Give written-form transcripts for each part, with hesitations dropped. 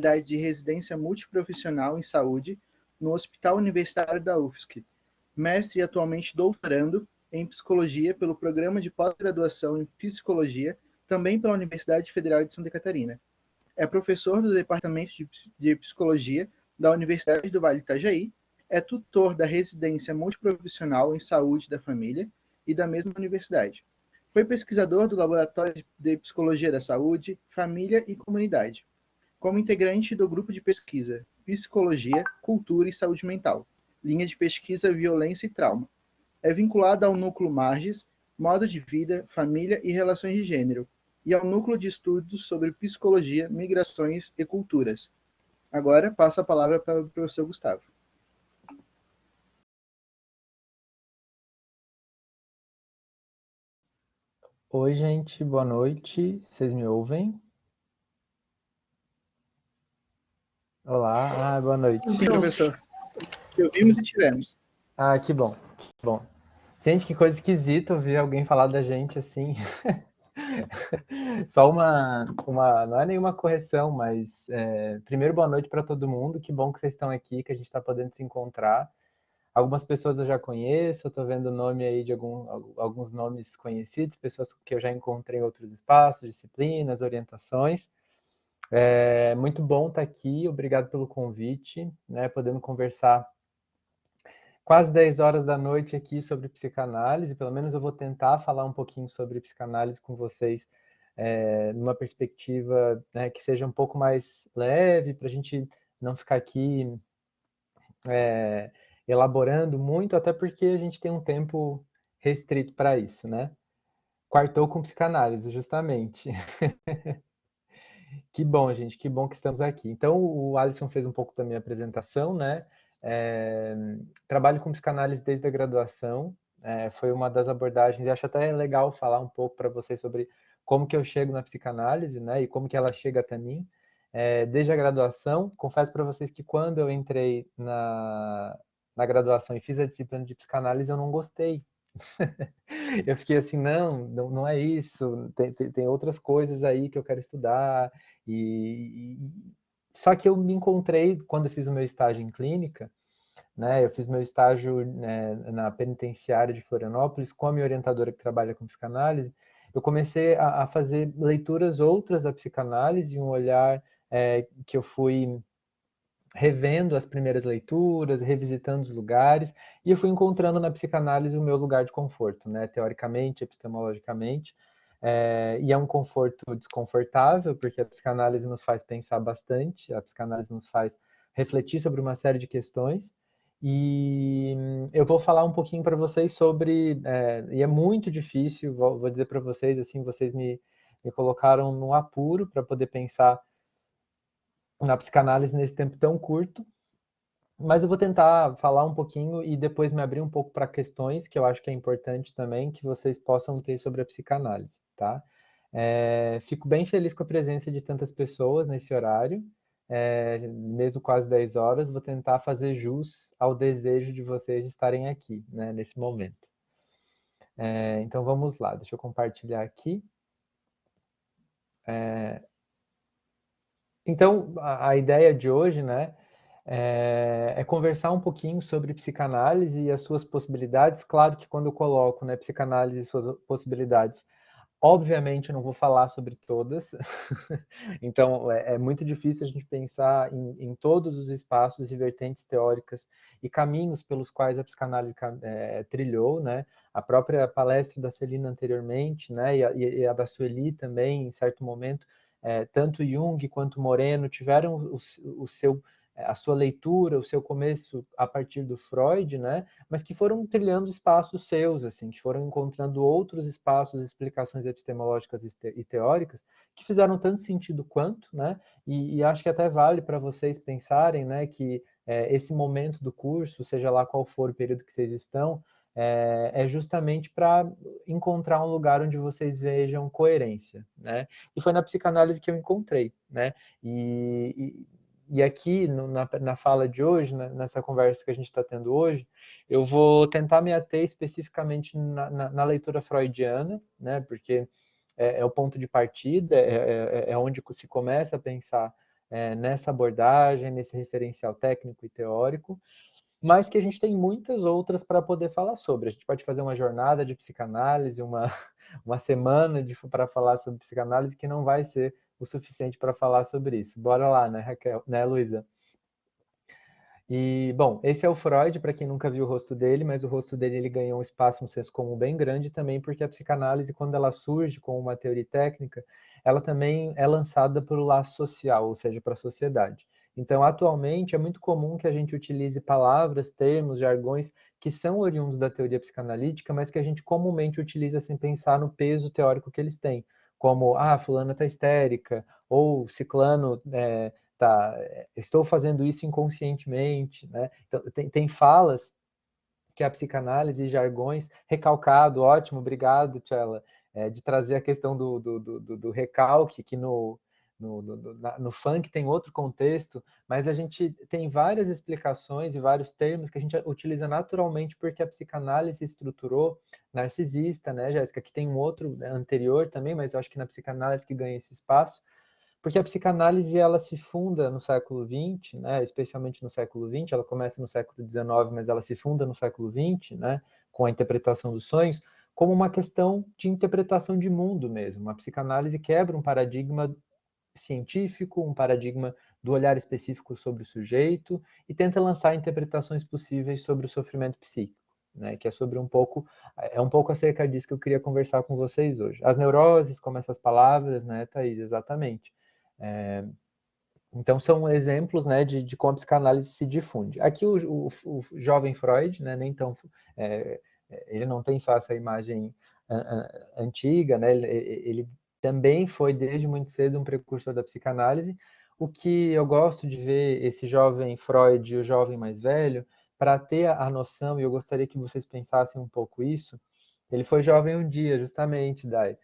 modalidade de residência multiprofissional em saúde no Hospital Universitário da UFSC, mestre e atualmente doutorando em psicologia pelo Programa de Pós-Graduação em Psicologia, também pela Universidade Federal de Santa Catarina. É professor do Departamento de Psicologia da Universidade do Vale do Itajaí, é tutor da residência multiprofissional em saúde da família e da mesma universidade. Foi pesquisador do Laboratório de Psicologia da Saúde, Família e Comunidade, como integrante do grupo de pesquisa Psicologia, Cultura e Saúde Mental, linha de pesquisa Violência e Trauma. É vinculado ao Núcleo Marges, Modo de Vida, Família e Relações de Gênero, e ao Núcleo de Estudos sobre Psicologia, Migrações e Culturas. Agora, passo a palavra para o professor Gustavo. Oi, gente, boa noite. Vocês me ouvem? Olá, boa noite. Sim, professor. Que ouvimos e tivemos. Que bom, que bom. Gente, que coisa esquisita ouvir alguém falar da gente assim. Só não é nenhuma correção, mas primeiro boa noite para todo mundo. Que bom que vocês estão aqui, que a gente está podendo se encontrar. Algumas pessoas eu já conheço, eu estou vendo o nome aí de alguns nomes conhecidos, pessoas que eu já encontrei em outros espaços, disciplinas, orientações. É muito bom estar aqui, obrigado pelo convite, né, podendo conversar quase 10 horas da noite aqui sobre psicanálise. Pelo menos eu vou tentar falar um pouquinho sobre psicanálise com vocês, numa perspectiva, né, que seja um pouco mais leve, para a gente não ficar aqui elaborando muito, até porque a gente tem um tempo restrito para isso, né? Quartou com psicanálise, justamente. Que bom, gente, que bom que estamos aqui. Então, o Alisson fez um pouco da minha apresentação, né? Trabalho com psicanálise desde a graduação, foi uma das abordagens, e acho até legal falar um pouco para vocês sobre como que eu chego na psicanálise, né? E como que ela chega até mim. Desde a graduação, confesso para vocês que quando eu entrei na graduação e fiz a disciplina de psicanálise, eu não gostei. Eu fiquei assim, não é isso, tem outras coisas aí que eu quero estudar. Só que eu me encontrei, quando eu fiz o meu estágio em clínica, né, eu fiz meu estágio, né, na penitenciária de Florianópolis, com a minha orientadora que trabalha com psicanálise, eu comecei a fazer leituras outras da psicanálise, um olhar que eu fui revendo as primeiras leituras, revisitando os lugares, e eu fui encontrando na psicanálise o meu lugar de conforto, né? Teoricamente, epistemologicamente, e é um conforto desconfortável, porque a psicanálise nos faz pensar bastante, a psicanálise nos faz refletir sobre uma série de questões, e eu vou falar um pouquinho para vocês sobre, e é muito difícil, vou dizer para vocês, assim, vocês me colocaram no apuro para poder pensar na psicanálise nesse tempo tão curto, mas eu vou tentar falar um pouquinho e depois me abrir um pouco para questões que eu acho que é importante também que vocês possam ter sobre a psicanálise, tá? Fico bem feliz com a presença de tantas pessoas nesse horário, mesmo quase 10 horas, vou tentar fazer jus ao desejo de vocês estarem aqui, né, nesse momento. Então vamos lá, deixa eu compartilhar aqui. Então, a ideia de hoje, né, é conversar um pouquinho sobre psicanálise e as suas possibilidades. Claro que quando eu coloco, né, psicanálise e suas possibilidades, obviamente eu não vou falar sobre todas. Então, é muito difícil a gente pensar em todos os espaços e vertentes teóricas e caminhos pelos quais a psicanálise trilhou, né? A própria palestra da Celina anteriormente, né, e a da Sueli também, em certo momento, tanto Jung quanto Moreno tiveram a sua leitura, o seu começo a partir do Freud, né? Mas que foram trilhando espaços seus, assim, que foram encontrando outros espaços, explicações epistemológicas e teóricas que fizeram tanto sentido quanto, né? E acho que até vale para vocês pensarem, né, que esse momento do curso, seja lá qual for o período que vocês estão, é justamente para encontrar um lugar onde vocês vejam coerência, né? E foi na psicanálise que eu encontrei, né? E aqui, na fala de hoje, né, nessa conversa que a gente está tendo hoje, eu vou tentar me ater especificamente na leitura freudiana, né, porque é o ponto de partida, é onde se começa a pensar nessa abordagem, nesse referencial técnico e teórico, mas que a gente tem muitas outras para poder falar sobre. A gente pode fazer uma jornada de psicanálise, uma semana para falar sobre psicanálise, que não vai ser o suficiente para falar sobre isso. Bora lá, né, Raquel? Né, Luísa? E, bom, esse é o Freud, para quem nunca viu o rosto dele, mas o rosto dele ele ganhou um espaço, um senso comum bem grande também, porque a psicanálise, quando ela surge como uma teoria técnica, ela também é lançada para o laço social, ou seja, para a sociedade. Então, atualmente, é muito comum que a gente utilize palavras, termos, jargões que são oriundos da teoria psicanalítica, mas que a gente comumente utiliza sem pensar no peso teórico que eles têm, como, fulana está histérica, ou ciclano tá, estou fazendo isso inconscientemente, né? Então, tem falas que a psicanálise e jargões, recalcado, ótimo, obrigado, Tchela, de trazer a questão do recalque, que no funk tem outro contexto, mas a gente tem várias explicações e vários termos que a gente utiliza naturalmente porque a psicanálise estruturou narcisista, né, Jéssica, que tem um outro anterior também, mas eu acho que na psicanálise que ganha esse espaço, porque a psicanálise ela se funda no século XX, né, especialmente no século XX, ela começa no século XIX, mas ela se funda no século XX, né, com a interpretação dos sonhos, como uma questão de interpretação de mundo mesmo. A psicanálise quebra um paradigma científico, um paradigma do olhar específico sobre o sujeito e tenta lançar interpretações possíveis sobre o sofrimento psíquico. Né, que é um pouco acerca disso que eu queria conversar com vocês hoje. As neuroses, como essas palavras, né, Thaís, exatamente. Então, são exemplos, né, de como a psicanálise se difunde. Aqui, o jovem Freud, né, nem tão, ele não tem só essa imagem antiga, né, ele também foi, desde muito cedo, um precursor da psicanálise. O que eu gosto de ver esse jovem Freud e o jovem mais velho, para ter a noção, e eu gostaria que vocês pensassem um pouco isso, ele foi jovem um dia, justamente, Dai,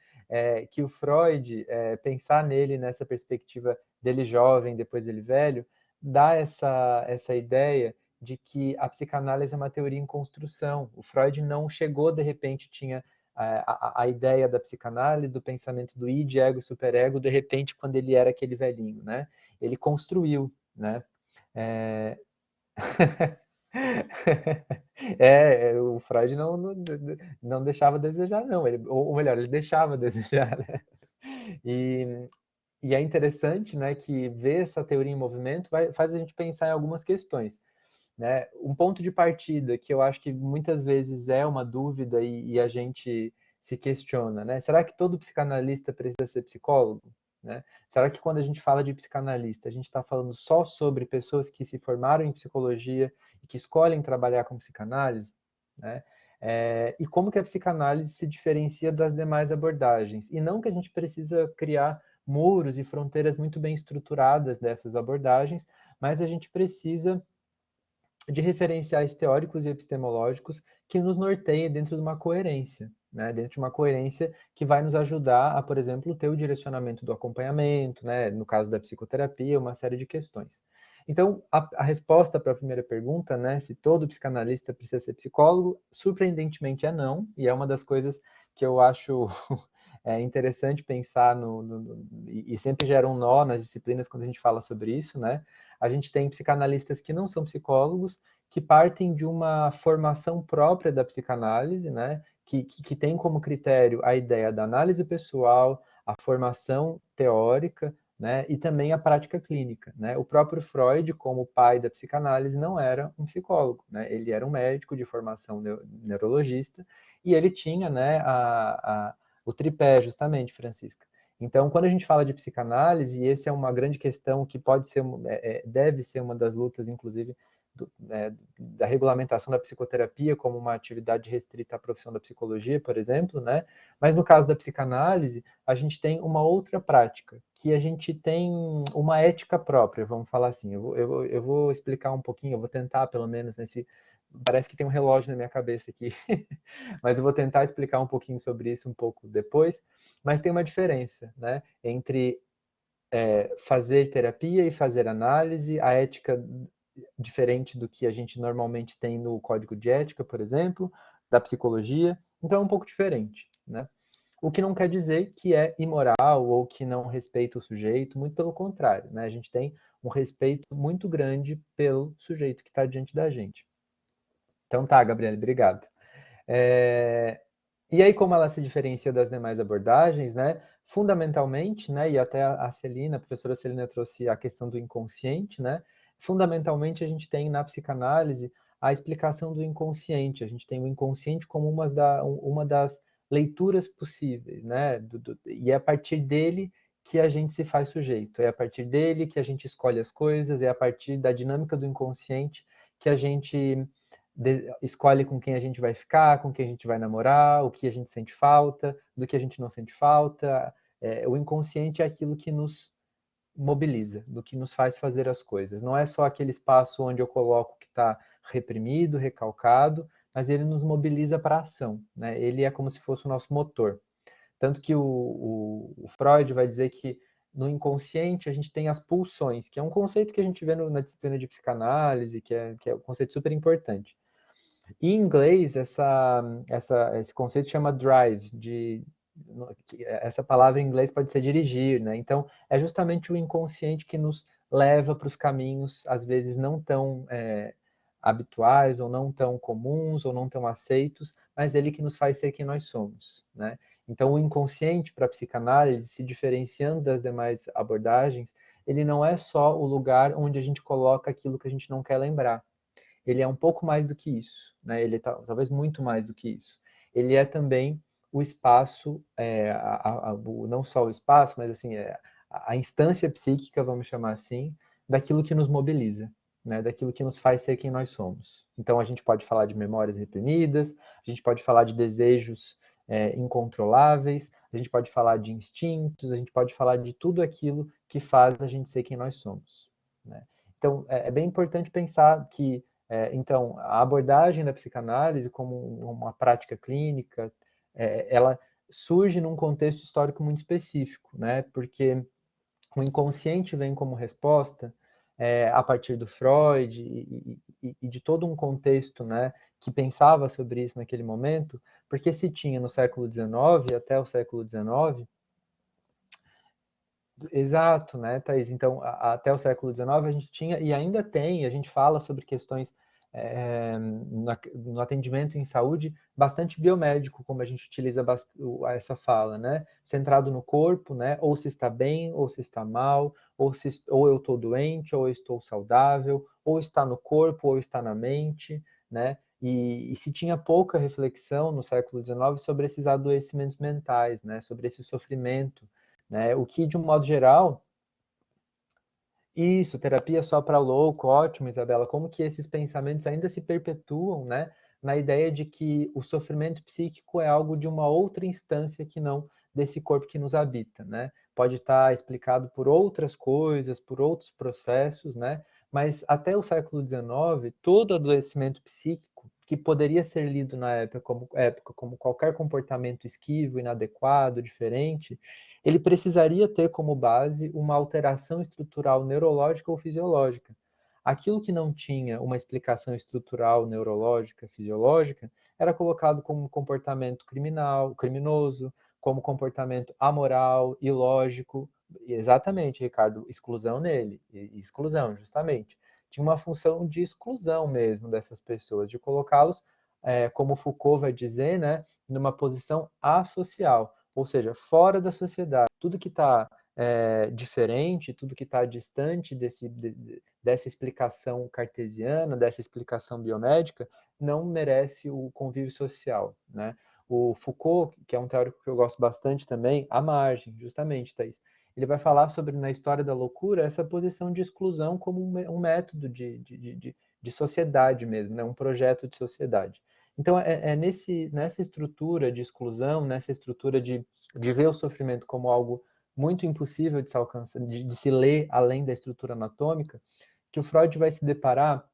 que o Freud, pensar nele nessa perspectiva dele jovem, depois ele velho, dá essa ideia de que a psicanálise é uma teoria em construção. O Freud não chegou, de repente, tinha a ideia da psicanálise, do pensamento do id, ego, superego, de repente, quando ele era aquele velhinho, né? Ele construiu, né? É... o Freud não deixava a desejar, não. Ou melhor, ele deixava a desejar, né? E, e é interessante, né, que ver essa teoria em movimento faz a gente pensar em algumas questões. Né? Um ponto de partida que eu acho que muitas vezes é uma dúvida e a gente se questiona, né? Será que todo psicanalista precisa ser psicólogo? Né? Será que quando a gente fala de psicanalista, a gente está falando só sobre pessoas que se formaram em psicologia e que escolhem trabalhar com psicanálise? Né? E como que a psicanálise se diferencia das demais abordagens? E não que a gente precisa criar muros e fronteiras muito bem estruturadas dessas abordagens, mas a gente precisa de referenciais teóricos e epistemológicos que nos norteiem dentro de uma coerência, né? Dentro de uma coerência que vai nos ajudar a, por exemplo, ter o direcionamento do acompanhamento, né? No caso da psicoterapia, uma série de questões. Então, a resposta para a primeira pergunta, né, se todo psicanalista precisa ser psicólogo, surpreendentemente é não, e é uma das coisas que eu acho interessante pensar e sempre gera um nó nas disciplinas quando a gente fala sobre isso, né? A gente tem psicanalistas que não são psicólogos, que partem de uma formação própria da psicanálise, né? Que tem como critério a ideia da análise pessoal, a formação teórica, né? E também a prática clínica, né? O próprio Freud, como pai da psicanálise, não era um psicólogo, né? Ele era um médico de formação neurologista e ele tinha, né, o tripé, justamente, Francisca. Então, quando a gente fala de psicanálise, e essa é uma grande questão que pode ser, deve ser uma das lutas, inclusive, da regulamentação da psicoterapia como uma atividade restrita à profissão da psicologia, por exemplo, né? Mas no caso da psicanálise, a gente tem uma outra prática, que a gente tem uma ética própria, vamos falar assim. Eu vou explicar um pouquinho, eu vou tentar, pelo menos, parece que tem um relógio na minha cabeça aqui, mas eu vou tentar explicar um pouquinho sobre isso um pouco depois. Mas tem uma diferença, né, entre fazer terapia e fazer análise, a ética diferente do que a gente normalmente tem no código de ética, por exemplo, da psicologia. Então é um pouco diferente, né? O que não quer dizer que é imoral ou que não respeita o sujeito, muito pelo contrário, né? A gente tem um respeito muito grande pelo sujeito que está diante da gente. Então tá, Gabriele, obrigado. E aí, como ela se diferencia das demais abordagens, né? Fundamentalmente, né? E até a Celina, a professora Celina trouxe a questão do inconsciente, né? Fundamentalmente, a gente tem na psicanálise a explicação do inconsciente. A gente tem o inconsciente como uma das leituras possíveis, né? E é a partir dele que a gente se faz sujeito. É a partir dele que a gente escolhe as coisas. É a partir da dinâmica do inconsciente que a gente escolhe com quem a gente vai ficar, com quem a gente vai namorar, o que a gente sente falta, do que a gente não sente falta. O inconsciente é aquilo que nos mobiliza, do que nos faz fazer as coisas. Não é só aquele espaço onde eu coloco que está reprimido, recalcado, mas ele nos mobiliza para a ação, né? Ele é como se fosse o nosso motor. Tanto que o Freud vai dizer que no inconsciente a gente tem as pulsões, que é um conceito que a gente vê na disciplina de psicanálise, que é um conceito super importante. Em inglês, esse conceito chama drive, essa palavra em inglês pode ser dirigir, né? Então, é justamente o inconsciente que nos leva para os caminhos, às vezes, não tão habituais, ou não tão comuns, ou não tão aceitos, mas ele que nos faz ser quem nós somos, né? Então, o inconsciente, para a psicanálise, se diferenciando das demais abordagens, ele não é só o lugar onde a gente coloca aquilo que a gente não quer lembrar. Ele é um pouco mais do que isso, né? Ele talvez muito mais do que isso. Ele é também o espaço, não só o espaço, mas assim, a instância psíquica, vamos chamar assim, daquilo que nos mobiliza, né? Daquilo que nos faz ser quem nós somos. Então a gente pode falar de memórias reprimidas, a gente pode falar de desejos incontroláveis, a gente pode falar de instintos, a gente pode falar de tudo aquilo que faz a gente ser quem nós somos, né? Então é bem importante pensar que então, a abordagem da psicanálise como uma prática clínica, ela surge num contexto histórico muito específico, né? Porque o inconsciente vem como resposta a partir do Freud e de todo um contexto, né, que pensava sobre isso naquele momento, porque se tinha no século XIX, até o século XIX, exato, né, Thaís? Então, até o século XIX a gente tinha, e ainda tem, a gente fala sobre questões no atendimento em saúde bastante biomédico, como a gente utiliza essa fala, né? Centrado no corpo, né? Ou se está bem, ou se está mal, ou eu estou doente, ou eu estou saudável, ou está no corpo, ou está na mente, né? E se tinha pouca reflexão no século XIX sobre esses adoecimentos mentais, né? Sobre esse sofrimento, né? O que, de um modo geral, isso, terapia só para louco, ótimo, Isabela. Como que esses pensamentos ainda se perpetuam, né? Na ideia de que o sofrimento psíquico é algo de uma outra instância que não desse corpo que nos habita, né? Pode estar explicado por outras coisas, por outros processos, né? Mas até o século XIX, todo adoecimento psíquico, que poderia ser lido na época como qualquer comportamento esquivo, inadequado, diferente, ele precisaria ter como base uma alteração estrutural neurológica ou fisiológica. Aquilo que não tinha uma explicação estrutural, neurológica, fisiológica, era colocado como comportamento criminoso, como comportamento amoral, ilógico. Exatamente, Ricardo, exclusão nele, exclusão, justamente. Tinha uma função de exclusão mesmo dessas pessoas, de colocá-los, como Foucault vai dizer, né, numa posição asocial, ou seja, fora da sociedade. Tudo que está diferente, tudo que está distante dessa explicação cartesiana, dessa explicação biomédica, não merece o convívio social, né? O Foucault, que é um teórico que eu gosto bastante também, à margem, justamente, Thaís, ele vai falar sobre, na história da loucura, essa posição de exclusão como um método de sociedade mesmo, né? Um projeto de sociedade. Então, nessa estrutura de exclusão, nessa estrutura de ver o sofrimento como algo muito impossível de se alcançar, de se ler além da estrutura anatômica, que o Freud vai se deparar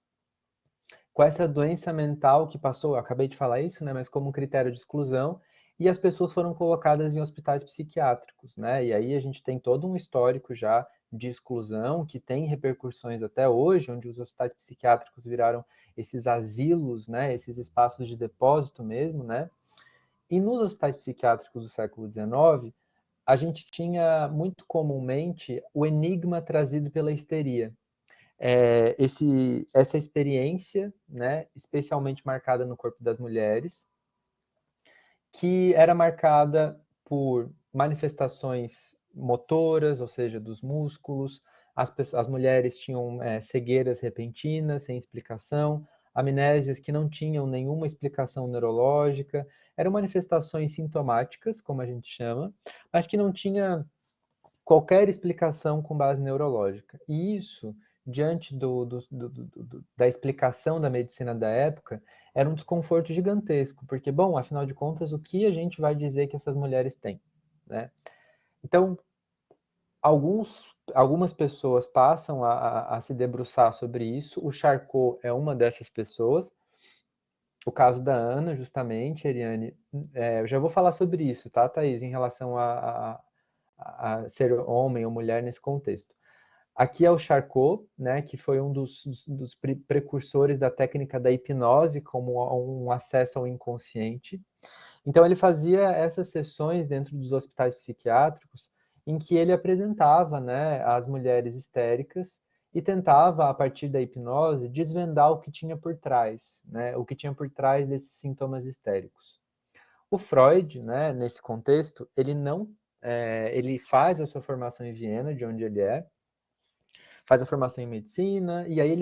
com essa doença mental que passou, eu acabei de falar isso, né, mas como um critério de exclusão, e as pessoas foram colocadas em hospitais psiquiátricos, né? E aí a gente tem todo um histórico já de exclusão que tem repercussões até hoje, onde os hospitais psiquiátricos viraram esses asilos, né, esses espaços de depósito mesmo, né? E nos hospitais psiquiátricos do século XIX, a gente tinha muito comumente o enigma trazido pela histeria. Essa experiência, né, especialmente marcada no corpo das mulheres, que era marcada por manifestações motoras, ou seja, dos músculos, as mulheres tinham cegueiras repentinas, sem explicação, amnésias que não tinham nenhuma explicação neurológica, eram manifestações sintomáticas, como a gente chama, mas que não tinha qualquer explicação com base neurológica. E isso, diante da explicação da medicina da época, era um desconforto gigantesco, porque, bom, afinal de contas, o que a gente vai dizer que essas mulheres têm, né? Então, algumas pessoas passam a se debruçar sobre isso. O Charcot é uma dessas pessoas. O caso da Ana, justamente, Eriane, eu já vou falar sobre isso, tá, Thaís, em relação a ser homem ou mulher nesse contexto. Aqui é o Charcot, né, que foi um dos precursores da técnica da hipnose como um acesso ao inconsciente. Então ele fazia essas sessões dentro dos hospitais psiquiátricos em que ele apresentava, né, as mulheres histéricas e tentava, a partir da hipnose, desvendar o que tinha por trás, né, o que tinha por trás desses sintomas histéricos. O Freud, né, nesse contexto, ele faz a sua formação em Viena, de onde ele faz a formação em medicina, e aí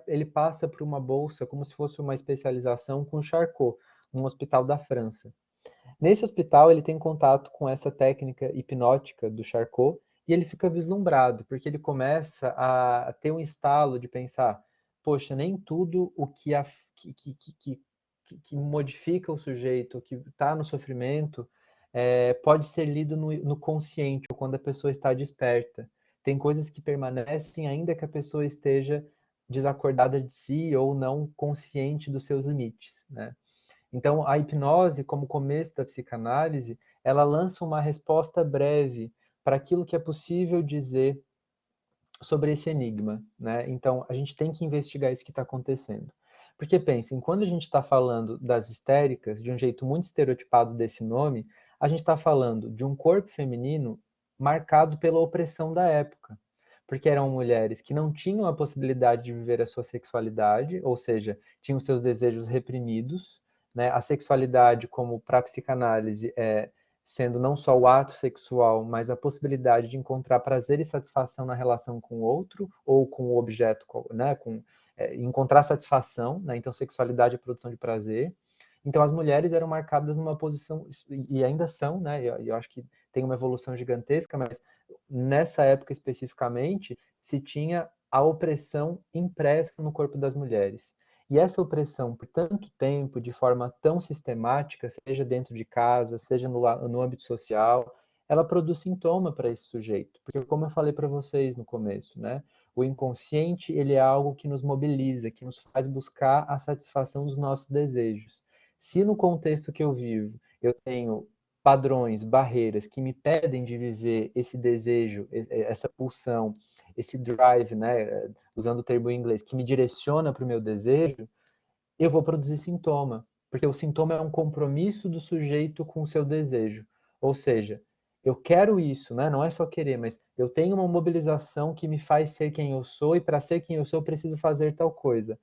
ele passa por uma bolsa, como se fosse uma especialização com Charcot, num hospital da França. Nesse hospital, ele tem contato com essa técnica hipnótica do Charcot, e ele fica vislumbrado, porque ele começa a ter um estalo de pensar, poxa, nem tudo o que modifica o sujeito, que está no sofrimento, pode ser lido no consciente, ou quando a pessoa está desperta. Tem coisas que permanecem ainda que a pessoa esteja desacordada de si ou não consciente dos seus limites, né? Então, a hipnose, como começo da psicanálise, ela lança uma resposta breve para aquilo que é possível dizer sobre esse enigma, né? Então, a gente tem que investigar isso que está acontecendo. Porque pensem, quando a gente está falando das histéricas, de um jeito muito estereotipado desse nome, a gente está falando de um corpo feminino marcado pela opressão da época. Porque eram mulheres que não tinham a possibilidade de viver a sua sexualidade, ou seja, tinham seus desejos reprimidos, né? A sexualidade, como para a psicanálise, sendo não só o ato sexual, mas a possibilidade de encontrar prazer e satisfação na relação com o outro ou com o objeto, né? Encontrar satisfação, né? Então, sexualidade é produção de prazer. Então, as mulheres eram marcadas numa posição, e ainda são, né? Eu acho que tem uma evolução gigantesca, mas nessa época especificamente, se tinha a opressão impressa no corpo das mulheres. E essa opressão, por tanto tempo, de forma tão sistemática, seja dentro de casa, seja no âmbito social, ela produz sintoma para esse sujeito. Porque, como eu falei para vocês no começo, né? O inconsciente, ele é algo que nos mobiliza, que nos faz buscar a satisfação dos nossos desejos. Se no contexto que eu vivo, eu tenho padrões, barreiras que me impedem de viver esse desejo, essa pulsão, esse drive, né, usando o termo em inglês, que me direciona para o meu desejo, eu vou produzir sintoma, porque o sintoma é um compromisso do sujeito com o seu desejo. Ou seja, eu quero isso, né? Não é só querer, mas eu tenho uma mobilização que me faz ser quem eu sou e para ser quem eu sou eu preciso fazer tal coisa.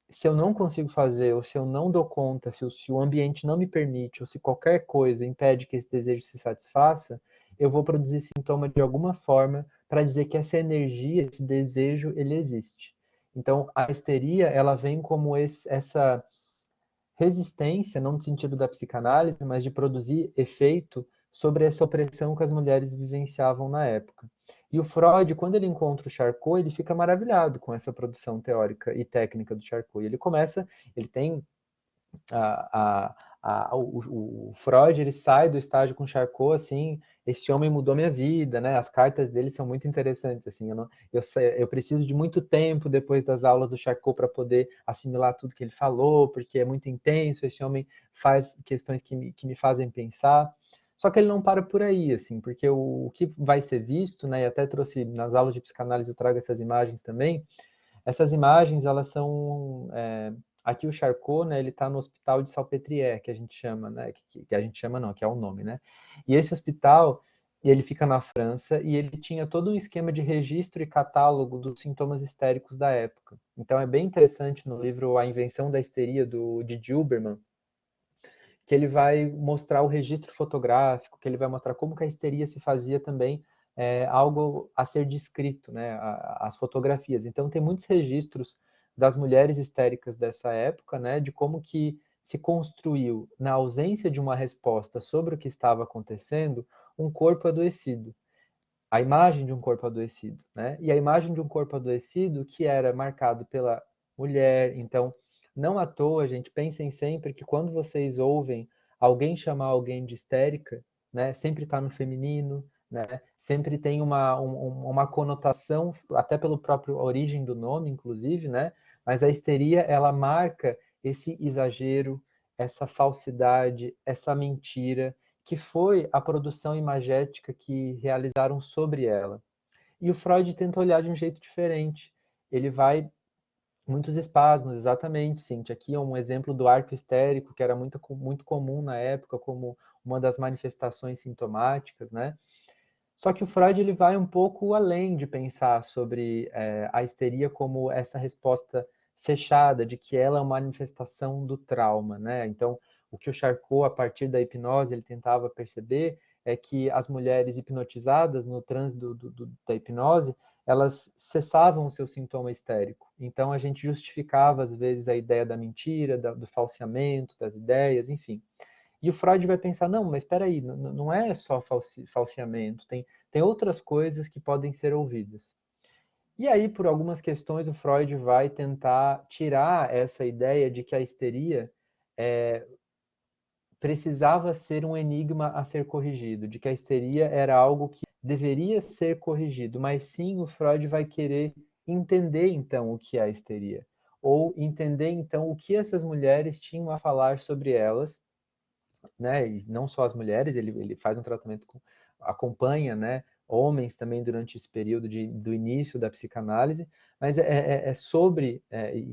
Se eu não consigo fazer, ou se eu não dou conta, se o ambiente não me permite, ou se qualquer coisa impede que esse desejo se satisfaça, eu vou produzir sintoma de alguma forma para dizer que essa energia, esse desejo, ele existe. Então, a histeria, ela vem como essa resistência, não no sentido da psicanálise, mas de produzir efeito sobre essa opressão que as mulheres vivenciavam na época. E o Freud, quando ele encontra o Charcot, ele fica maravilhado com essa produção teórica e técnica do Charcot. E ele tem o Freud, ele sai do estágio com Charcot, assim, esse homem mudou minha vida, né? As cartas dele são muito interessantes, assim, eu preciso de muito tempo depois das aulas do Charcot para poder assimilar tudo que ele falou, porque é muito intenso, esse homem faz questões que me fazem pensar. Só que ele não para por aí, assim, porque o que vai ser visto, né, e até trouxe nas aulas de psicanálise, eu trago essas imagens também, essas imagens, elas são Aqui o Charcot, né, ele está no Hospital de Salpêtrière, que a gente chama, né, que a gente chama não, que é o nome, né? E esse hospital, ele fica na França e ele tinha todo um esquema de registro e catálogo dos sintomas histéricos da época. Então é bem interessante no livro A Invenção da Histeria, de Huberman, que ele vai mostrar o registro fotográfico, que ele vai mostrar como que a histeria se fazia também algo a ser descrito, né, as fotografias. Então tem muitos registros das mulheres histéricas dessa época, né, de como que se construiu, na ausência de uma resposta sobre o que estava acontecendo, um corpo adoecido. A imagem de um corpo adoecido, né? E a imagem de um corpo adoecido que era marcado pela mulher. Então, não à toa, gente, pensem sempre que quando vocês ouvem alguém chamar alguém de histérica, né, sempre está no feminino, né, sempre tem uma conotação, até pelo próprio origem do nome, inclusive, né, mas a histeria, ela marca esse exagero, essa falsidade, essa mentira, que foi a produção imagética que realizaram sobre ela. E o Freud tenta olhar de um jeito diferente. Ele vai muitos espasmos, exatamente, Cintia. Aqui é um exemplo do arco histérico, que era muito comum na época, como uma das manifestações sintomáticas, né? Só que o Freud ele vai um pouco além de pensar sobre a histeria como essa resposta fechada, de que ela é uma manifestação do trauma, né? Então, o que o Charcot, a partir da hipnose, ele tentava perceber é que as mulheres hipnotizadas no transe da hipnose, elas cessavam o seu sintoma histérico. Então, a gente justificava, às vezes, a ideia da mentira, do falseamento, das ideias, enfim. E o Freud vai pensar, não, mas espera aí, não é só falseamento, tem outras coisas que podem ser ouvidas. E aí, por algumas questões, o Freud vai tentar tirar essa ideia de que a histeria precisava ser um enigma a ser corrigido, de que a histeria era algo que deveria ser corrigido, mas sim o Freud vai querer entender então o que é a histeria, ou entender então o que essas mulheres tinham a falar sobre elas, né? E não só as mulheres, ele faz um tratamento acompanha, né? Homens também durante esse período do início da psicanálise, mas é sobre,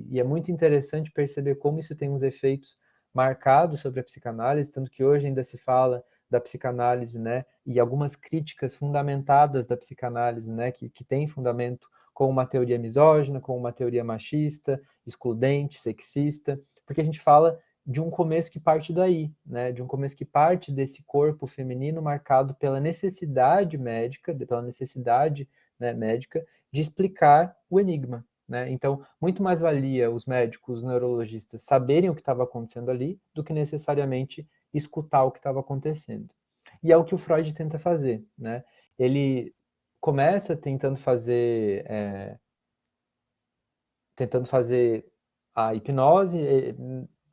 e é muito interessante perceber como isso tem uns efeitos marcados sobre a psicanálise, tanto que hoje ainda se fala da psicanálise, né? E algumas críticas fundamentadas da psicanálise, né? Que tem fundamento com uma teoria misógina, com uma teoria machista, excludente, sexista, porque a gente fala de um começo que parte daí, né? De um começo que parte desse corpo feminino marcado pela necessidade médica, pela necessidade, né, médica de explicar o enigma, né? Então, muito mais valia os médicos, os neurologistas saberem o que estava acontecendo ali do que necessariamente escutar o que estava acontecendo. E é o que o Freud tenta fazer, né? Ele começa tentando fazer a hipnose,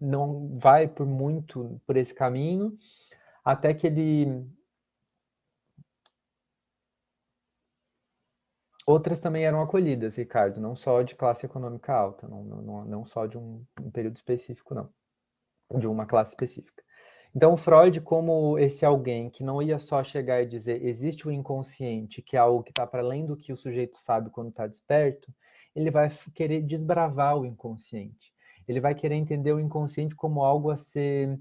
não vai por muito por esse caminho, até que ele... Outras também eram acolhidas, Ricardo, não só de classe econômica alta, não só de um período específico, não, de uma classe específica. Então, Freud, como esse alguém que não ia só chegar e dizer existe o inconsciente, que é algo que está para além do que o sujeito sabe quando está desperto, ele vai querer desbravar o inconsciente. Ele vai querer entender o inconsciente como algo a ser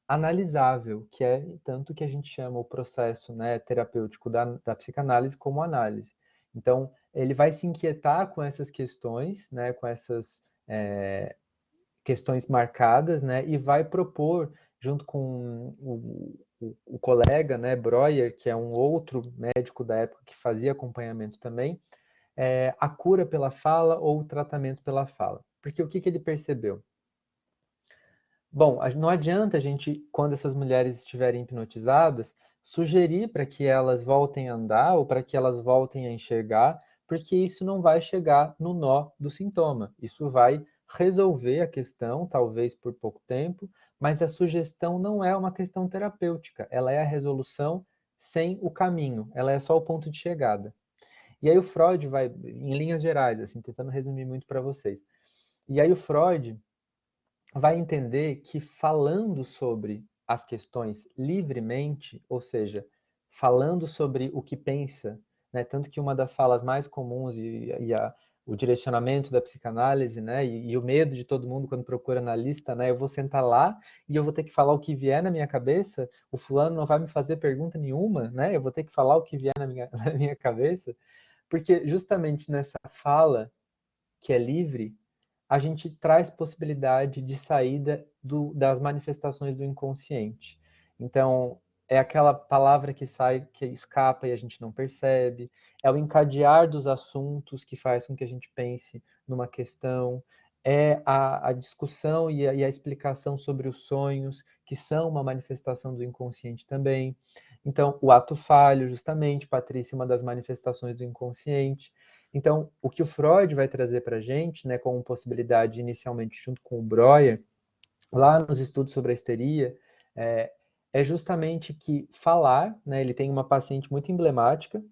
analisável, que é tanto que a gente chama o processo, né, terapêutico da psicanálise como análise. Então, ele vai se inquietar com essas questões, né, com essas questões marcadas, né, e vai propor, junto com o colega, né, Breuer, que é um outro médico da época que fazia acompanhamento também, a cura pela fala ou o tratamento pela fala. Porque o que ele percebeu? Bom, não adianta a gente, quando essas mulheres estiverem hipnotizadas, sugerir para que elas voltem a andar ou para que elas voltem a enxergar, porque isso não vai chegar no nó do sintoma. Isso vai resolver a questão, talvez por pouco tempo, mas a sugestão não é uma questão terapêutica, ela é a resolução sem o caminho, ela é só o ponto de chegada. E aí o Freud vai, em linhas gerais, assim, tentando resumir muito para vocês. E aí o Freud vai entender que falando sobre as questões livremente, ou seja, falando sobre o que pensa, né, tanto que uma das falas mais comuns o direcionamento da psicanálise, né? E o medo de todo mundo quando procura analista, né? Eu vou sentar lá e eu vou ter que falar o que vier na minha cabeça, o fulano não vai me fazer pergunta nenhuma, né? Eu vou ter que falar o que vier na minha cabeça, porque justamente nessa fala que é livre, a gente traz possibilidade de saída das manifestações do inconsciente. Então, é aquela palavra que sai, que escapa e a gente não percebe, é o encadear dos assuntos que faz com que a gente pense numa questão, é a discussão e a explicação sobre os sonhos, que são uma manifestação do inconsciente também. Então, o ato falho, justamente, Patrícia, uma das manifestações do inconsciente. Então, o que o Freud vai trazer para a gente, né, como possibilidade inicialmente junto com o Breuer, lá nos estudos sobre a histeria, é, é justamente que falar, né, ele tem uma paciente muito emblemática,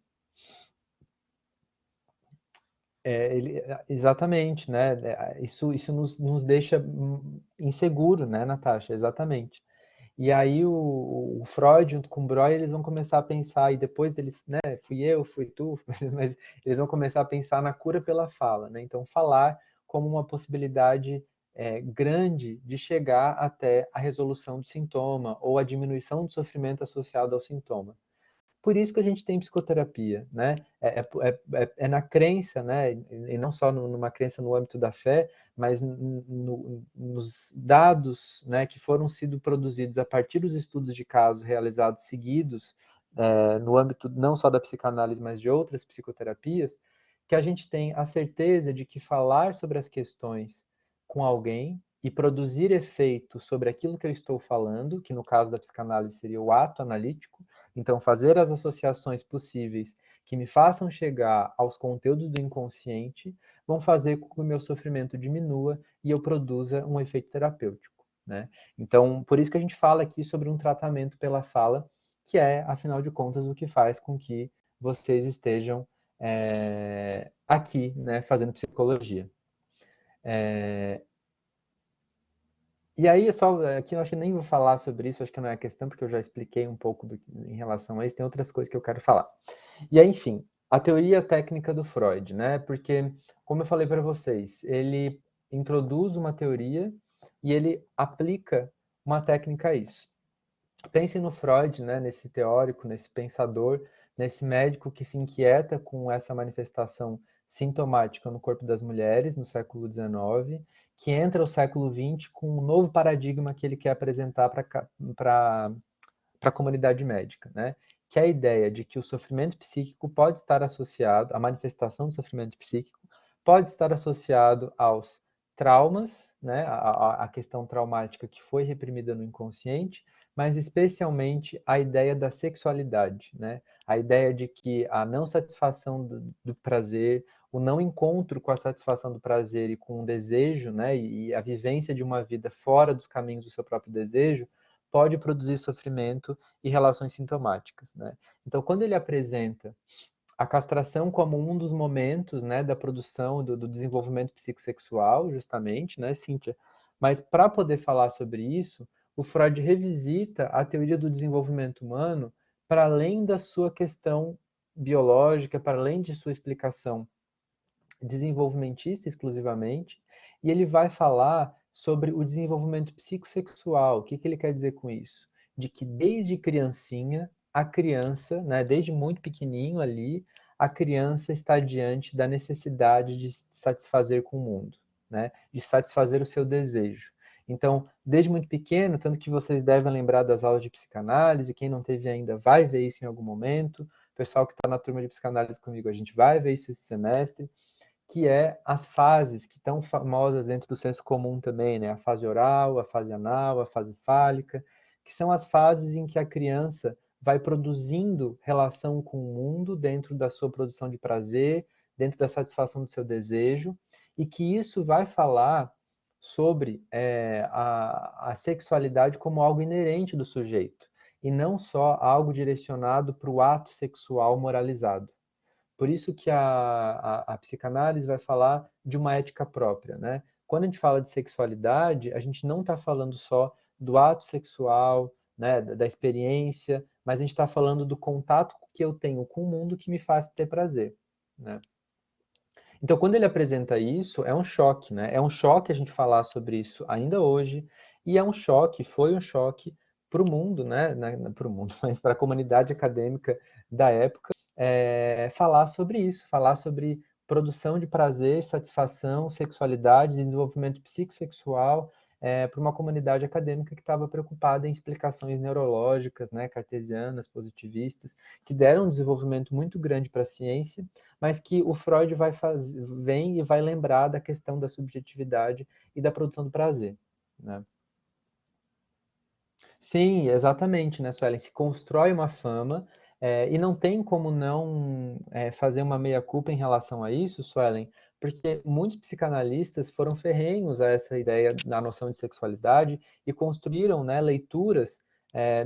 exatamente, né, isso nos deixa inseguro, né, Natasha, exatamente. E aí o Freud junto com o Breuer, eles vão começar a pensar, e depois eles, né, fui tu, mas eles vão começar a pensar na cura pela fala, né? Então falar como uma possibilidade grande de chegar até a resolução do sintoma ou a diminuição do sofrimento associado ao sintoma. Por isso que a gente tem psicoterapia, né? É na crença, né? E não só numa crença no âmbito da fé, mas nos dados, né, que foram sido produzidos a partir dos estudos de casos realizados seguidos, no âmbito não só da psicanálise, mas de outras psicoterapias, que a gente tem a certeza de que falar sobre as questões com alguém e produzir efeito sobre aquilo que eu estou falando, que no caso da psicanálise seria o ato analítico, então, fazer as associações possíveis que me façam chegar aos conteúdos do inconsciente vão fazer com que o meu sofrimento diminua e eu produza um efeito terapêutico, né? Então, por isso que a gente fala aqui sobre um tratamento pela fala, que é, afinal de contas, o que faz com que vocês estejam aqui, né, fazendo psicologia. E aí, só aqui eu acho que nem vou falar sobre isso, acho que não é a questão, porque eu já expliquei um pouco em relação a isso, tem outras coisas que eu quero falar. E aí, enfim, a teoria técnica do Freud, né? Porque, como eu falei para vocês, ele introduz uma teoria e ele aplica uma técnica a isso. Pensem no Freud, né? Nesse teórico, nesse pensador, nesse médico que se inquieta com essa manifestação sintomática no corpo das mulheres no século XIX, que entra o século XX com um novo paradigma que ele quer apresentar para a comunidade médica, né? Que é a ideia de que o sofrimento psíquico pode estar associado, a manifestação do sofrimento psíquico pode estar associado aos traumas, né? A questão traumática que foi reprimida no inconsciente, mas especialmente a ideia da sexualidade, né? A ideia de que a não satisfação do prazer, o não encontro com a satisfação do prazer e com o desejo, né? E a vivência de uma vida fora dos caminhos do seu próprio desejo pode produzir sofrimento e relações sintomáticas, né? Então, quando ele apresenta a castração como um dos momentos, né, da produção, do desenvolvimento psicossexual, justamente, né, Cíntia? Mas para poder falar sobre isso, o Freud revisita a teoria do desenvolvimento humano para além da sua questão biológica, para além de sua explicação desenvolvimentista exclusivamente, e ele vai falar sobre o desenvolvimento psicossexual. O que ele quer dizer com isso? De que desde criancinha, a criança, né, desde muito pequenininho ali, a criança está diante da necessidade de se satisfazer com o mundo, né, de satisfazer o seu desejo. Então, desde muito pequeno, tanto que vocês devem lembrar das aulas de psicanálise, quem não teve ainda vai ver isso em algum momento, o pessoal que está na turma de psicanálise comigo, a gente vai ver isso esse semestre, que é as fases que estão famosas dentro do senso comum também, né? A fase oral, a fase anal, a fase fálica, que são as fases em que a criança vai produzindo relação com o mundo dentro da sua produção de prazer, dentro da satisfação do seu desejo, e que isso vai falar sobre a sexualidade como algo inerente do sujeito, e não só algo direcionado para o ato sexual moralizado. Por isso que a psicanálise vai falar de uma ética própria, né? Quando a gente fala de sexualidade, a gente não está falando só do ato sexual, né, da experiência, mas a gente está falando do contato que eu tenho com o mundo que me faz ter prazer, né? Então, quando ele apresenta isso, é um choque, né? É um choque a gente falar sobre isso ainda hoje, e é um choque, foi um choque para o mundo, né? Para o mundo, mas para a comunidade acadêmica da época, falar sobre isso, falar sobre produção de prazer, satisfação, sexualidade, desenvolvimento psicossexual, para uma comunidade acadêmica que estava preocupada em explicações neurológicas, né, cartesianas, positivistas, que deram um desenvolvimento muito grande para a ciência, mas que o Freud vem e vai lembrar da questão da subjetividade e da produção do prazer, né? Sim, exatamente, né, Suelen? Se constrói uma fama, e não tem como não fazer uma meia-culpa em relação a isso, Suelen, porque muitos psicanalistas foram ferrenhos a essa ideia da noção de sexualidade e construíram, né, leituras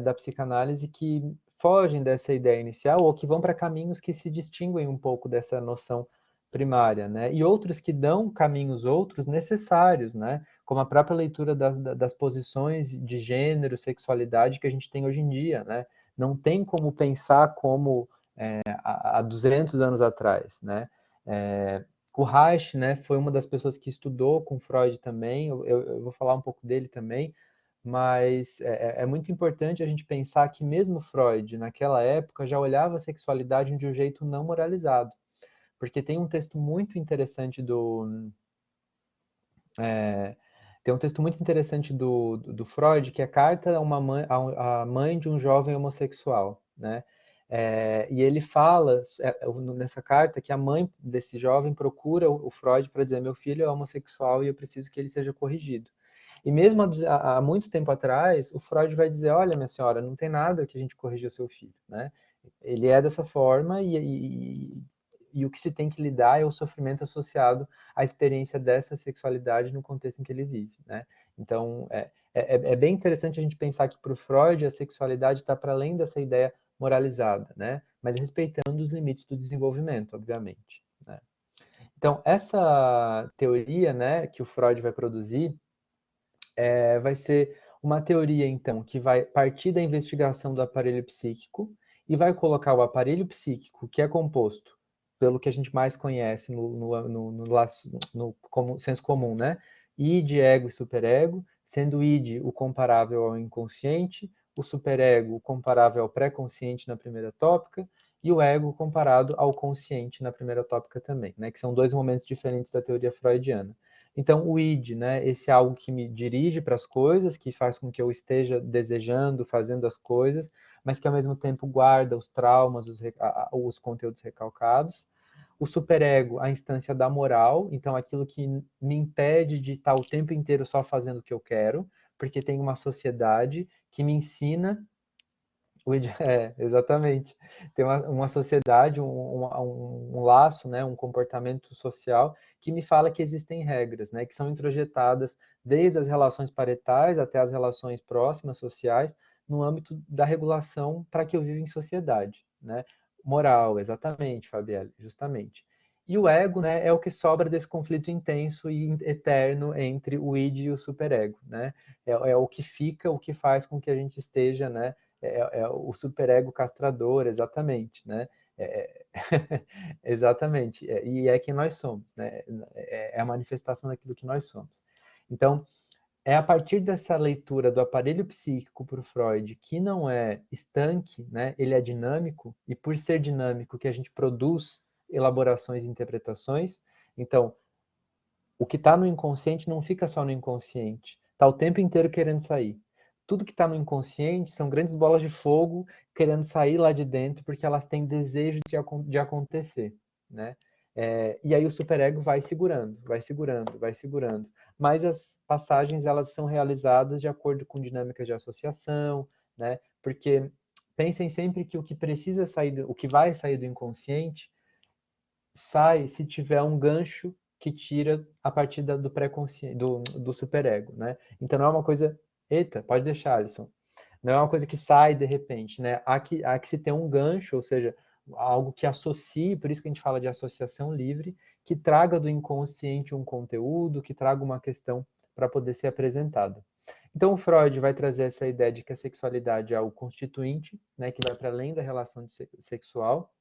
da psicanálise que fogem dessa ideia inicial ou que vão para caminhos que se distinguem um pouco dessa noção primária, né? E outros que dão caminhos outros necessários, né? Como a própria leitura das posições de gênero, sexualidade que a gente tem hoje em dia, né? Não tem como pensar como há 200 anos atrás, né? O Reich, né, foi uma das pessoas que estudou com Freud também, eu vou falar um pouco dele também, mas é muito importante a gente pensar que mesmo Freud, naquela época, já olhava a sexualidade de um jeito não moralizado, porque tem um texto muito interessante é, tem um texto muito interessante do Freud, que é Carta a uma mãe, a mãe de um jovem homossexual, né? E ele fala nessa carta que a mãe desse jovem procura o Freud para dizer: meu filho é homossexual e eu preciso que ele seja corrigido. E mesmo há muito tempo atrás, o Freud vai dizer: olha, minha senhora, não tem nada que a gente corrija o seu filho, né? Ele é dessa forma e o que se tem que lidar é o sofrimento associado à experiência dessa sexualidade no contexto em que ele vive, né? Então, é bem interessante a gente pensar que para o Freud a sexualidade está para além dessa ideia moralizada, né? Mas respeitando os limites do desenvolvimento, obviamente, né? Então, essa teoria, né, que o Freud vai produzir vai ser uma teoria, então, que vai partir da investigação do aparelho psíquico e vai colocar o aparelho psíquico, que é composto pelo que a gente mais conhece no senso comum, né? Id, ego e superego, sendo o id o comparável ao inconsciente, o superego o comparável ao pré-consciente na primeira tópica e o ego comparado ao consciente na primeira tópica também, né? Que são dois momentos diferentes da teoria freudiana. Então, o id, né, esse é algo que me dirige para as coisas, que faz com que eu esteja desejando, fazendo as coisas, mas que ao mesmo tempo guarda os traumas, os conteúdos recalcados. O superego, a instância da moral, então aquilo que me impede de estar o tempo inteiro só fazendo o que eu quero, porque tem uma sociedade que me ensina exatamente. Tem uma sociedade, um laço, né, um comportamento social que me fala que existem regras, né, que são introjetadas desde as relações parentais até as relações próximas sociais, no âmbito da regulação para que eu viva em sociedade, né? Moral, exatamente, Fabielle, justamente. E o ego, né, é o que sobra desse conflito intenso e eterno entre o id e o superego, né? É o que fica, o que faz com que a gente esteja, né, o superego castrador, exatamente, né? Exatamente, e é quem nós somos, né? É a manifestação daquilo que nós somos. Então, é a partir dessa leitura do aparelho psíquico para o Freud, que não é estanque, né? Ele é dinâmico, e por ser dinâmico que a gente produz elaborações e interpretações. Então, o que está no inconsciente não fica só no inconsciente, está o tempo inteiro querendo sair. Tudo que está no inconsciente são grandes bolas de fogo querendo sair lá de dentro porque elas têm desejo de acontecer, né? E aí o superego vai segurando, vai segurando, vai segurando. Mas as passagens elas são realizadas de acordo com dinâmicas de associação, né? Porque pensem sempre que o que precisa sair, o que vai sair do inconsciente sai se tiver um gancho que tira a partir do pré-consciente, do superego, né? Então não é uma coisa, eita, pode deixar, Alisson. Não é uma coisa que sai de repente, né? Há que se ter um gancho, ou seja, algo que associe, por isso que a gente fala de associação livre, que traga do inconsciente um conteúdo, que traga uma questão para poder ser apresentada. Então, o Freud vai trazer essa ideia de que a sexualidade é algo constituinte, né, que vai para além da relação sexual,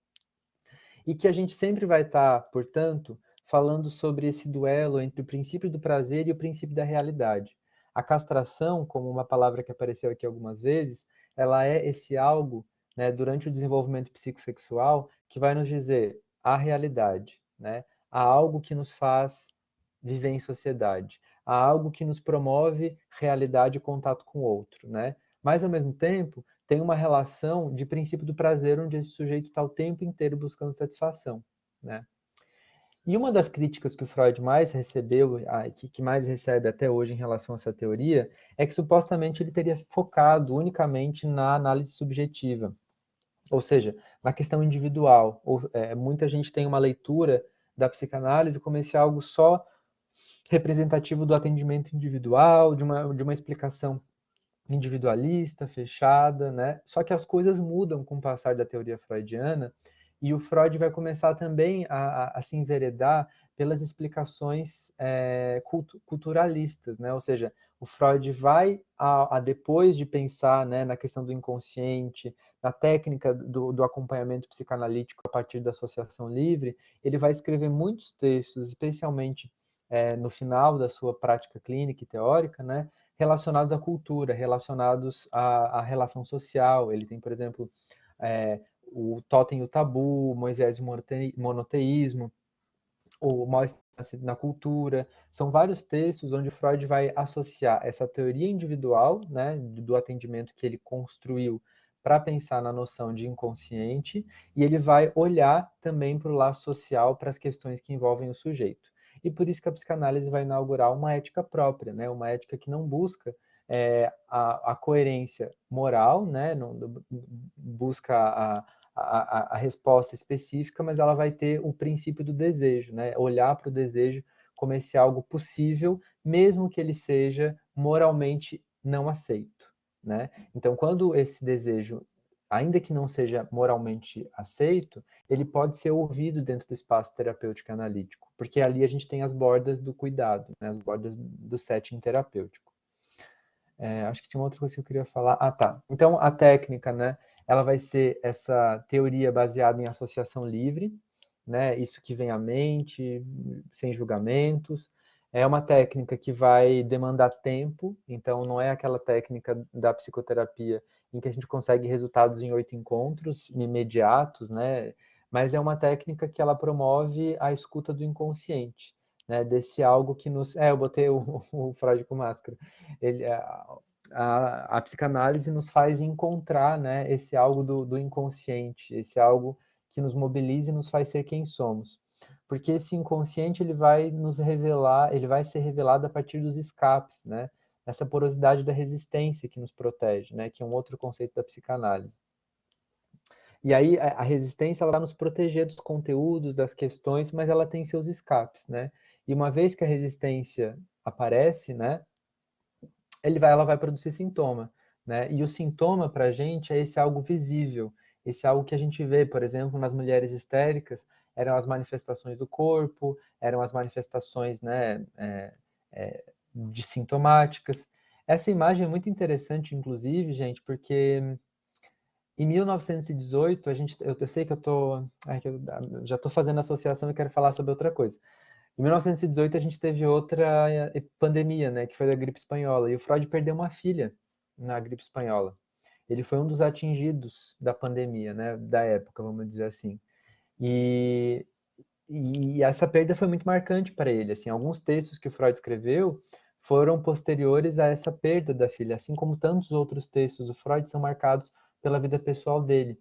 e que a gente sempre vai estar, portanto, falando sobre esse duelo entre o princípio do prazer e o princípio da realidade. A castração, como uma palavra que apareceu aqui algumas vezes, ela é esse algo, né, durante o desenvolvimento psicossexual que vai nos dizer a realidade, né? Há algo que nos faz viver em sociedade, há algo que nos promove realidade e contato com o outro, né? Mas, ao mesmo tempo, tem uma relação de princípio do prazer, onde esse sujeito está o tempo inteiro buscando satisfação, né? E uma das críticas que o Freud mais recebeu, que mais recebe até hoje em relação a essa teoria, é que supostamente ele teria focado unicamente na análise subjetiva, ou seja, na questão individual. Muita gente tem uma leitura da psicanálise como esse algo só representativo do atendimento individual, de uma explicação individualista, fechada, né? Só que as coisas mudam com o passar da teoria freudiana e o Freud vai começar também a se enveredar pelas explicações culturalistas, né? Ou seja, o Freud vai, depois de pensar, né, na questão do inconsciente, na técnica do acompanhamento psicanalítico a partir da associação livre, ele vai escrever muitos textos, especialmente no final da sua prática clínica e teórica, né, relacionados à cultura, relacionados à relação social. Ele tem, por exemplo, o Totem e o Tabu, Moisés e o Monoteísmo, o Mal-Estar na Cultura. São vários textos onde Freud vai associar essa teoria individual, né, do atendimento que ele construiu para pensar na noção de inconsciente, e ele vai olhar também para o laço social, para as questões que envolvem o sujeito. E por isso que a psicanálise vai inaugurar uma ética própria, né, uma ética que não busca a coerência moral, né, não busca a resposta específica, mas ela vai ter o princípio do desejo, né? Olhar para o desejo como esse algo possível, mesmo que ele seja moralmente não aceito, né? Então, quando esse desejo, ainda que não seja moralmente aceito, ele pode ser ouvido dentro do espaço terapêutico analítico, porque ali a gente tem as bordas do cuidado, né? As bordas do setting terapêutico. Acho que tinha uma outra coisa que eu queria falar. Ah, tá. Então, a técnica, né? Ela vai ser essa teoria baseada em associação livre, né? Isso que vem à mente, sem julgamentos. É uma técnica que vai demandar tempo, então não é aquela técnica da psicoterapia em que a gente consegue resultados em 8 encontros imediatos, né? Mas é uma técnica que ela promove a escuta do inconsciente, né? Desse algo que nos... eu botei o Freud com máscara. Ele, a psicanálise nos faz encontrar, né, esse algo do inconsciente, esse algo que nos mobiliza e nos faz ser quem somos. Porque esse inconsciente ele vai nos revelar, ele vai ser revelado a partir dos escapes, né? Essa porosidade da resistência que nos protege, né? Que é um outro conceito da psicanálise. E aí a resistência ela vai nos proteger dos conteúdos, das questões, mas ela tem seus escapes, né? E uma vez que a resistência aparece, né? Ela vai produzir sintoma, né? E o sintoma para a gente é esse algo visível, esse algo que a gente vê, por exemplo, nas mulheres histéricas, eram as manifestações do corpo, eram as manifestações, né, de sintomáticas. Essa imagem é muito interessante, inclusive, gente, porque em 1918, eu sei que eu já estou fazendo associação e quero falar sobre outra coisa. Em 1918, a gente teve outra pandemia, né, que foi a gripe espanhola, e o Freud perdeu uma filha na gripe espanhola. Ele foi um dos atingidos da pandemia, né, da época, vamos dizer assim. E, e essa perda foi muito marcante para ele. Assim, alguns textos que o Freud escreveu foram posteriores a essa perda da filha, assim como tantos outros textos do Freud são marcados pela vida pessoal dele.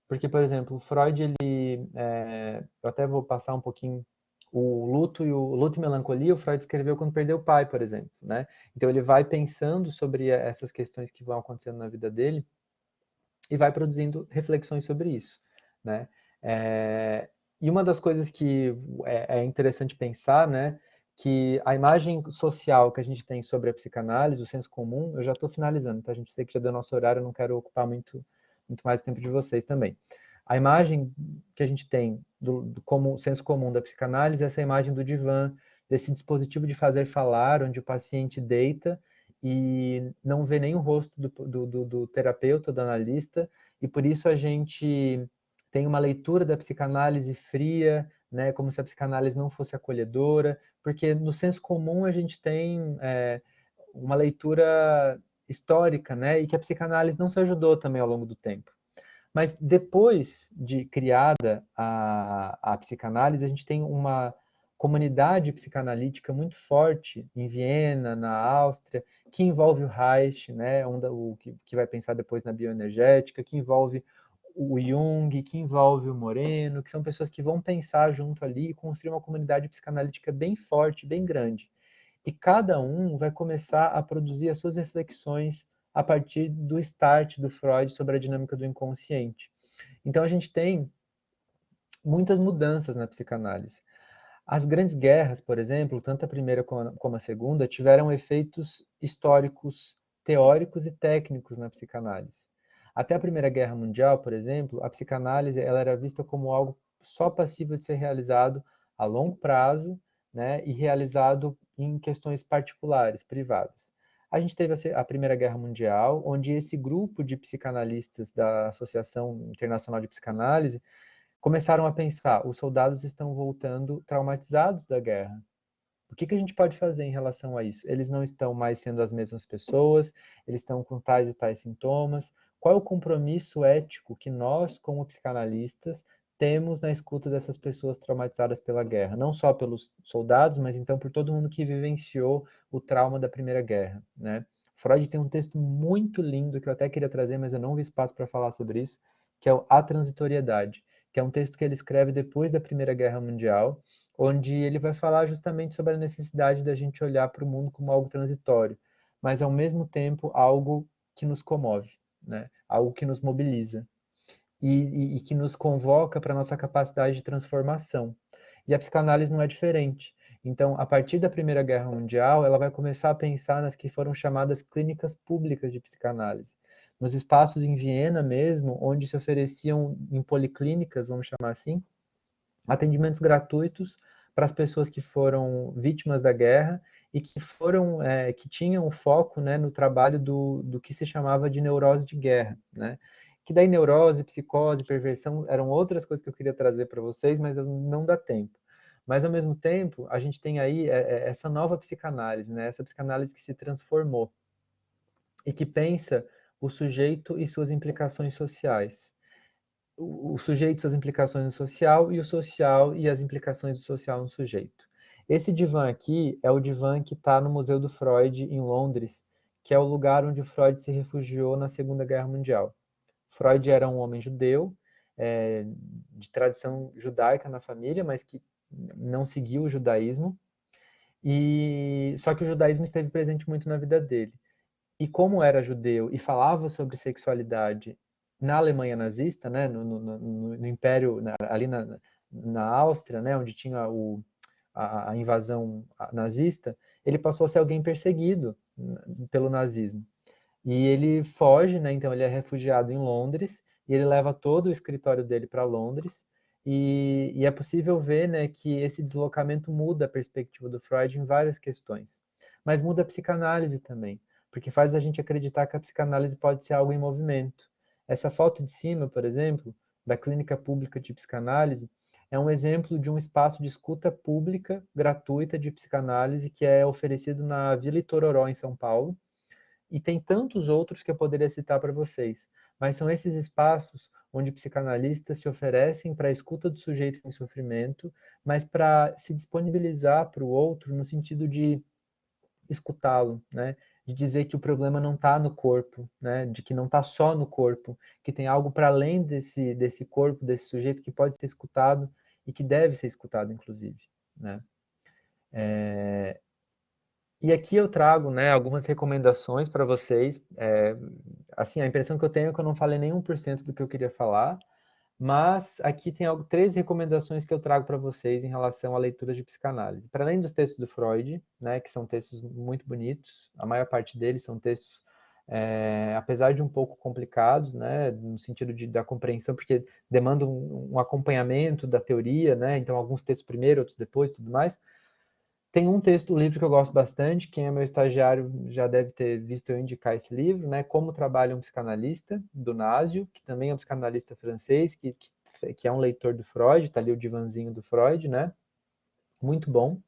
Porque, por exemplo, o Freud, eu até vou passar um pouquinho o Luto e Melancolia, o Freud escreveu quando perdeu o pai, por exemplo, né? Então ele vai pensando sobre essas questões que vão acontecendo na vida dele e vai produzindo reflexões sobre isso, né? E uma das coisas que é interessante pensar, né, que a imagem social que a gente tem sobre a psicanálise, o senso comum, eu já estou finalizando, tá? A gente sei que já deu nosso horário, eu não quero ocupar muito mais tempo de vocês também. A imagem que a gente tem como senso comum da psicanálise é essa imagem do divã, desse dispositivo de fazer falar, onde o paciente deita e não vê nem o rosto do terapeuta, do analista, e por isso a gente tem uma leitura da psicanálise fria, né, como se a psicanálise não fosse acolhedora, porque no senso comum a gente tem uma leitura histórica, né, e que a psicanálise não se ajudou também ao longo do tempo. Mas depois de criada a psicanálise, a gente tem uma comunidade psicanalítica muito forte em Viena, na Áustria, que envolve o Reich, né, o que vai pensar depois na bioenergética, que envolve o Jung, que envolve o Moreno, que são pessoas que vão pensar junto ali e construir uma comunidade psicanalítica bem forte, bem grande. E cada um vai começar a produzir as suas reflexões a partir do start do Freud sobre a dinâmica do inconsciente. Então a gente tem muitas mudanças na psicanálise. As grandes guerras, por exemplo, tanto a primeira como a segunda, tiveram efeitos históricos, teóricos e técnicos na psicanálise. Até a Primeira Guerra Mundial, por exemplo, a psicanálise ela era vista como algo só passível de ser realizado a longo prazo, né, e realizado em questões particulares, privadas. A gente teve a Primeira Guerra Mundial, onde esse grupo de psicanalistas da Associação Internacional de Psicanálise começaram a pensar: os soldados estão voltando traumatizados da guerra. O que a gente pode fazer em relação a isso? Eles não estão mais sendo as mesmas pessoas, eles estão com tais e tais sintomas. Qual é o compromisso ético que nós, como psicanalistas, temos na escuta dessas pessoas traumatizadas pela guerra? Não só pelos soldados, mas então por todo mundo que vivenciou o trauma da Primeira Guerra, né? Freud tem um texto muito lindo que eu até queria trazer, mas eu não vi espaço para falar sobre isso, que é o A Transitoriedade, que é um texto que ele escreve depois da Primeira Guerra Mundial, onde ele vai falar justamente sobre a necessidade da gente olhar para o mundo como algo transitório, mas ao mesmo tempo algo que nos comove, né? Algo que nos mobiliza e que nos convoca para a nossa capacidade de transformação. E a psicanálise não é diferente. Então, a partir da Primeira Guerra Mundial, ela vai começar a pensar nas que foram chamadas clínicas públicas de psicanálise. Nos espaços em Viena mesmo, onde se ofereciam em policlínicas, vamos chamar assim, atendimentos gratuitos para as pessoas que foram vítimas da guerra e que foram que tinham o foco, né, no trabalho do que se chamava de neurose de guerra, né? Que daí neurose, psicose, perversão eram outras coisas que eu queria trazer para vocês, mas não dá tempo. Mas ao mesmo tempo, a gente tem aí essa nova psicanálise, né? Essa psicanálise que se transformou e que pensa o sujeito e suas implicações sociais. O sujeito, suas implicações no social, e o social e as implicações do social no sujeito. Esse divã aqui é o divã que está no Museu do Freud, em Londres, que é o lugar onde o Freud se refugiou na Segunda Guerra Mundial. Freud era um homem judeu, de tradição judaica na família, mas que não seguiu o judaísmo, e só que o judaísmo esteve presente muito na vida dele. E como era judeu e falava sobre sexualidade na Alemanha nazista, né, no Império, ali na Áustria, né, onde tinha a invasão nazista, ele passou a ser alguém perseguido pelo nazismo. E ele foge, né, então ele é refugiado em Londres, e ele leva todo o escritório dele para Londres, e é possível ver, né, que esse deslocamento muda a perspectiva do Freud em várias questões. Mas muda a psicanálise também, porque faz a gente acreditar que a psicanálise pode ser algo em movimento. Essa foto de cima, por exemplo, da Clínica Pública de Psicanálise, é um exemplo de um espaço de escuta pública, gratuita, de psicanálise, que é oferecido na Vila Itororó, em São Paulo, e tem tantos outros que eu poderia citar para vocês, mas são esses espaços onde psicanalistas se oferecem para a escuta do sujeito em sofrimento, mas para se disponibilizar para o outro no sentido de escutá-lo, né? De dizer que o problema não está no corpo, né? De que não está só no corpo, que tem algo para além desse corpo, desse sujeito que pode ser escutado e que deve ser escutado, inclusive, né? E aqui eu trago, né, algumas recomendações para vocês. Assim, a impressão que eu tenho é que eu não falei nem 1% do que eu queria falar, mas aqui tem três recomendações que eu trago para vocês em relação à leitura de psicanálise. Para além dos textos do Freud, né, que são textos muito bonitos, a maior parte deles são textos, apesar de um pouco complicados, né, no sentido da compreensão, porque demandam um acompanhamento da teoria, né, então alguns textos primeiro, outros depois, tudo mais. Tem um texto do livro que eu gosto bastante, quem é meu estagiário já deve ter visto eu indicar esse livro, né? Como Trabalha um Psicanalista, do Nasio, que também é um psicanalista francês, que que é um leitor do Freud, tá ali o divanzinho do Freud, né? Muito bom.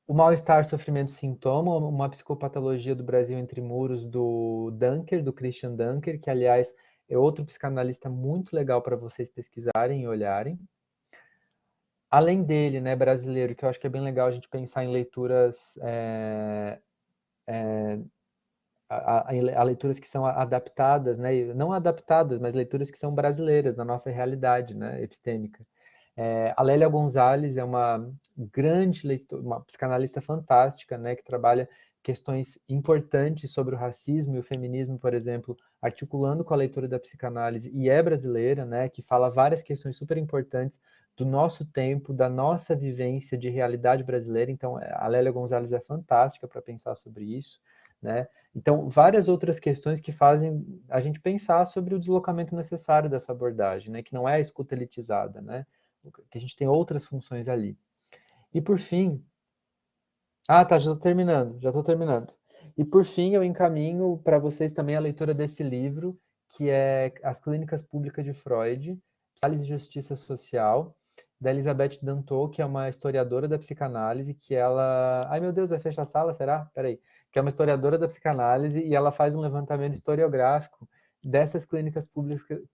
O Mal-Estar, Sofrimento e Sintoma, uma psicopatologia do Brasil entre muros, do Dunker, do Christian Dunker, que, aliás, é outro psicanalista muito legal para vocês pesquisarem e olharem. Além dele, né, brasileiro, que eu acho que é bem legal a gente pensar em leituras, a leituras que são adaptadas, né, não adaptadas, mas leituras que são brasileiras, na nossa realidade, né, epistêmica. A Lélia Gonzalez é uma grande leitora, uma psicanalista fantástica, né, que trabalha questões importantes sobre o racismo e o feminismo, por exemplo, articulando com a leitura da psicanálise, e é brasileira, né, que fala várias questões super importantes do nosso tempo, da nossa vivência de realidade brasileira. Então, a Lélia Gonzalez é fantástica para pensar sobre isso, né? Então, várias outras questões que fazem a gente pensar sobre o deslocamento necessário dessa abordagem, né, que não é a escuta elitizada, né? Que a gente tem outras funções ali. E por fim, tá, já estou terminando. E por fim, eu encaminho para vocês também a leitura desse livro, que é As Clínicas Públicas de Freud, Psicanálise e Justiça Social, da Elizabeth Dantot, que é uma historiadora da psicanálise, que ela... Ai, meu Deus, vai fechar a sala, será? Peraí. Que é uma historiadora da psicanálise e ela faz um levantamento historiográfico dessas clínicas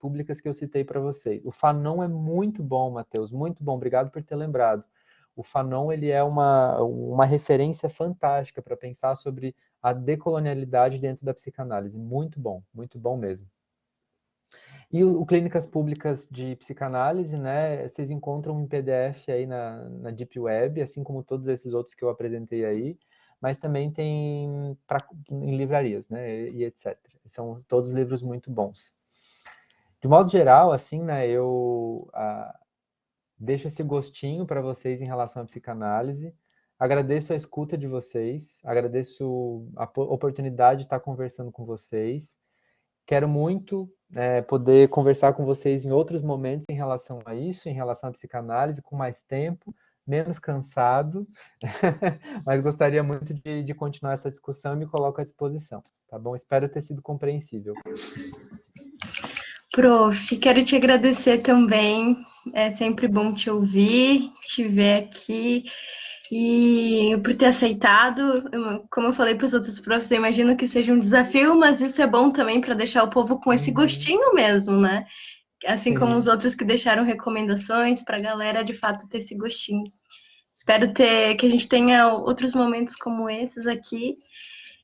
públicas que eu citei para vocês. O Fanon é muito bom, Matheus, muito bom. Obrigado por ter lembrado. O Fanon, ele é uma referência fantástica para pensar sobre a decolonialidade dentro da psicanálise. Muito bom mesmo. E o Clínicas Públicas de Psicanálise, né, vocês encontram em PDF aí na Deep Web, assim como todos esses outros que eu apresentei aí, mas também tem em livrarias, né, e etc. São todos livros muito bons. De modo geral, assim, né, eu deixo esse gostinho para vocês em relação à psicanálise. Agradeço a escuta de vocês, agradeço a oportunidade de estar conversando com vocês. Quero muito poder conversar com vocês em outros momentos em relação a isso, em relação à psicanálise, com mais tempo, menos cansado, mas gostaria muito de continuar essa discussão e me coloco à disposição, tá bom? Espero ter sido compreensível. Prof, quero te agradecer também, é sempre bom te ouvir, te ver aqui, e por ter aceitado. Como eu falei para os outros profs, eu imagino que seja um desafio, mas isso é bom também para deixar o povo com esse gostinho mesmo, né? Assim Sim. como os outros que deixaram recomendações para a galera de fato ter esse gostinho. Espero que a gente tenha outros momentos como esses aqui.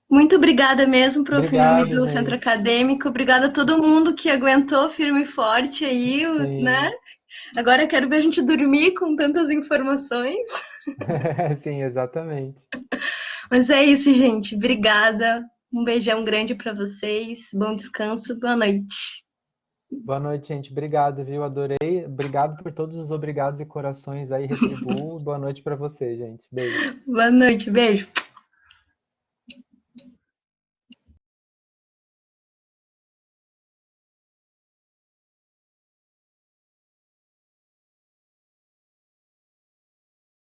Muito obrigada mesmo, prof, em nome do Centro Acadêmico. Obrigada a todo mundo que aguentou firme e forte aí, né? Agora eu quero ver a gente dormir com tantas informações. Sim, exatamente. Mas é isso, gente. Obrigada. Um beijão grande para vocês. Bom descanso. Boa noite. Boa noite, gente. Obrigado, viu? Adorei. Obrigado por todos os obrigados e corações aí. Retribuo. Boa noite para você, gente. Beijo. Boa noite. Beijo.